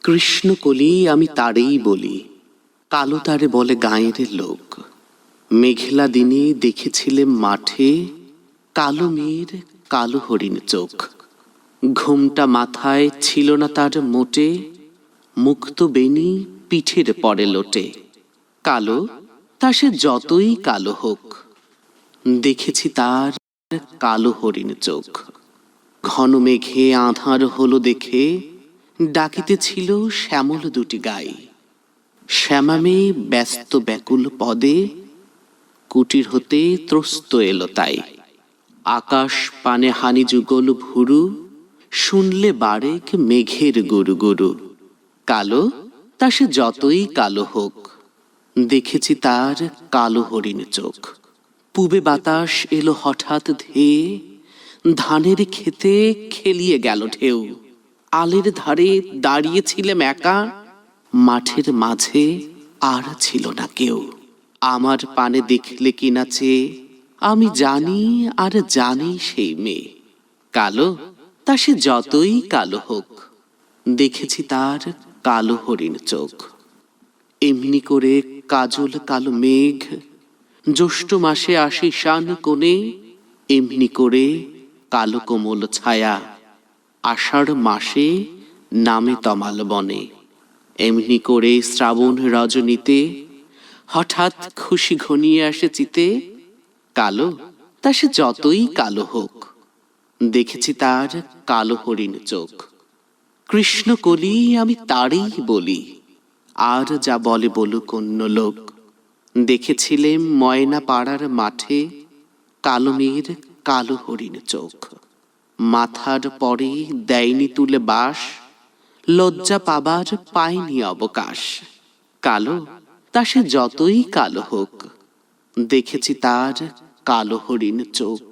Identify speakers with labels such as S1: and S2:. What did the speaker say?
S1: কৃষ্ণকলি আমি তারেই বলি, কালো তারে বলে গাঁয়ের লোক। মেঘলা দিনে দেখেছিলেম মাঠে, কালো মেয়ের কালো হরিণ চোখ। ঘুমটা মাথায় ছিল না তার মোটে, মুক্ত বেনি পিঠের পরে লোটে। কালো তা সে যতই কালো হোক, দেখেছি তার কালো হরিণ চোখ। ঘন মেঘে আঁধার হলো দেখে, ডাকিতেছিল শ্যামল দুটি গাই। শ্যামা মেয়ে ব্যস্ত ব্যাকুল পদে, কুটির হতে ত্রস্ত এলো তাই। আকাশ পানে হানি যুগল ভুরু, শুনলে বারেক মেঘের গুরু গুরু। কালো তা সে যতই কালো হোক, দেখেছি তার কালো হরিণ চোখ। পূবে বাতাস এলো হঠাৎ ধেয়ে, ধানের খেতে খেলিয়ে গেল ঢেউ। আলের ধারে দাঁড়িয়েছিলাম একা, মাঠের মাঝে আর ছিল না কেউ। আমার পানে দেখলে কিনা চেয়ে, আমি জানি আর জানি সেই মেয়ে। কালো তা সে যতই কালো হোক, দেখেছি তার কালো হরিণ চোখ। এমনি করে কাজল কালো মেঘ, জ্যৈষ্ঠ মাসে আসে শান কোণে। এমনি করে কালো কোমল ছায়া, আষাঢ় মাসে নামে তমাল বনে। এমনি করে শ্রাবণ রজনীতে, হঠাৎ খুশি ঘনিয়ে আসে চিতে। কালো তা সে যতই কালো হোক, দেখেছি তার কালো হরিণ চোখ। কৃষ্ণকলি আমি তারেই বলি, আর যা বলে বলুক অন্য লোক। দেখেছিলেম ময়না পাড়ার মাঠে, কালো মেয়ের কালো হরিণ চোখ। মাথার পরে দেয়নি তুলে বাস, লজ্জা পাবার পায়নি অবকাশ। কালো তা সে যতই কালো হোক, দেখেছি তার কালো হরিণ চোখ।